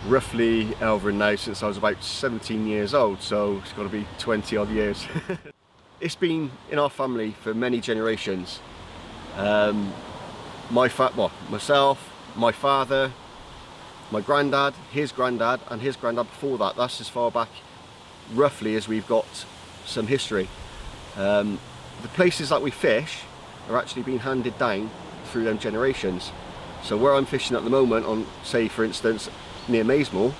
roughly Elver now since I was about 17 years old, so it's got to be 20 odd years. It's been in our family for many generations. Myself, my father, my granddad, and his granddad before that. That's as far back roughly as we've got some history. The places that we fish are actually being handed down through them generations. So where I'm fishing at the moment, on, say for instance, near Maysmore,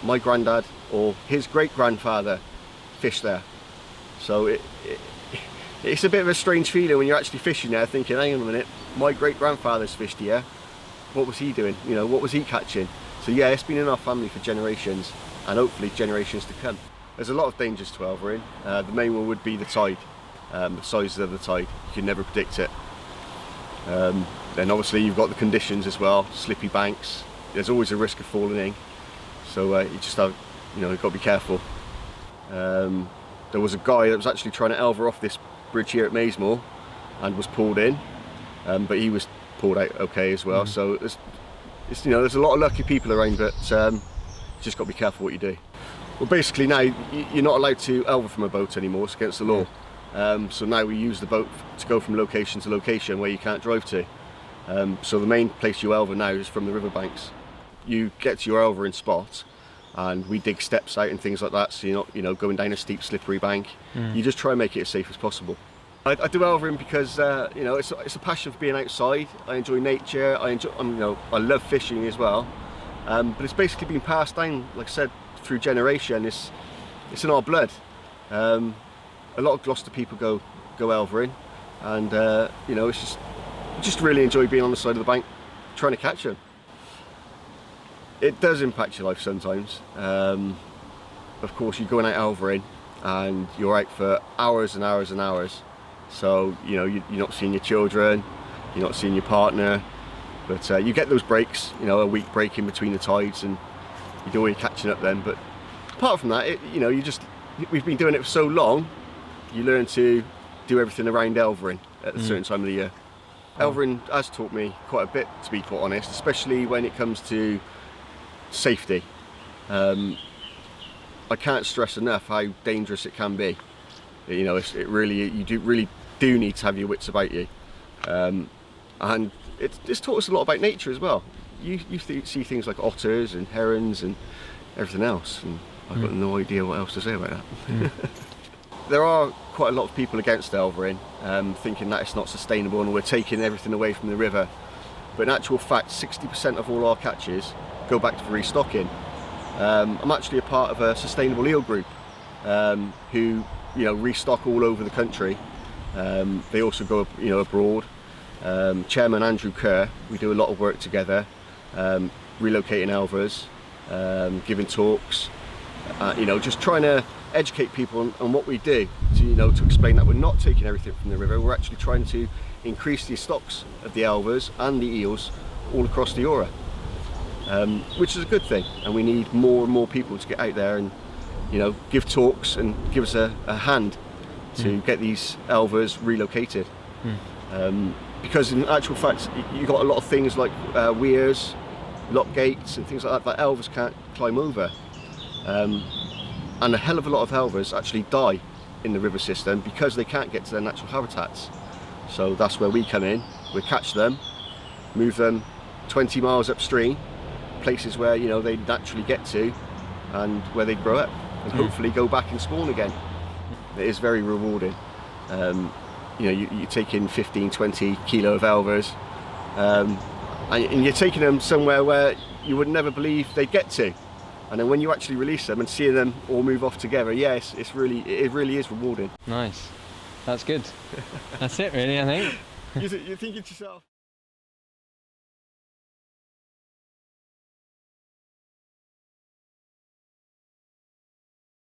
my granddad or his great-grandfather fished there. So it's a bit of a strange feeling when you're actually fishing there, thinking, hang on a minute, my great-grandfather's fished here, what was he doing? You know, what was he catching? So yeah, it's been in our family for generations, and hopefully generations to come. There's a lot of dangers to Elvering. The main one would be the tide, the size of the tide. You can never predict it. Then obviously you've got the conditions as well, slippy banks. There's always a risk of falling in, so you just have, you've got to be careful. There was a guy that was actually trying to Elver off this bridge here at Maysmore and was pulled in, but he was pulled out okay as well. So there's a lot of lucky people around, but you just got to be careful what you do. Well, basically now you're not allowed to Elver from a boat anymore. It's against the law. So now we use the boat to go from location to location where you can't drive to. So the main place you Elver now is from the riverbanks. You get to your Elvering spot, and we dig steps out and things like that, so you're not, going down a steep, slippery bank. You just try and make it as safe as possible. I do Elvering because, it's a passion for being outside. I enjoy nature. I love fishing as well. But it's basically been passed down, like I said, through generation. It's in our blood. A lot of Gloucester people go Elvering, and it's just really enjoy being on the side of the bank, trying to catch them. It does impact your life sometimes. Of course, you're going out Elvering and you're out for hours and hours and hours. So, you're not seeing your children, you're not seeing your partner, but you get those breaks, a week break in between the tides, and you do all your catching up then. But apart from that, we've been doing it for so long, you learn to do everything around Elvering at a certain time of the year. Elvering has taught me quite a bit, to be quite honest, especially when it comes to safety. I can't stress enough how dangerous it can be. You really do need to have your wits about you, and it's taught us a lot about nature as well. You see things like otters and herons and everything else, and I've got no idea what else to say about that. There are quite a lot of people against Elvering, thinking that it's not sustainable and we're taking everything away from the river. But in actual fact, 60% of all our catches go back to restocking. I'm actually a part of a sustainable eel group who restock all over the country. They also go abroad. Chairman Andrew Kerr, we do a lot of work together, relocating Elvers, giving talks, just trying to educate people on what we do, to explain that we're not taking everything from the river. We're actually trying to increase the stocks of the Elvers and the eels all across the Ora, which is a good thing, and we need more and more people to get out there and give talks and give us a hand to get these Elvers relocated. Because in actual fact you've got a lot of things like weirs, lock gates and things like that Elvers can't climb over, and a hell of a lot of Elvers actually die in the river system because they can't get to their natural habitats. So that's where we come in. We catch them, move them 20 miles upstream, places where they naturally get to and where they grow up, and hopefully go back and spawn again. It is very rewarding. You take in 15-20 kilo of Elvers, and you're taking them somewhere where you would never believe they'd get to, and then when you actually release them and see them all move off together, yes, it really is rewarding. Nice, that's good. That's it really, I think. You think it's yourself.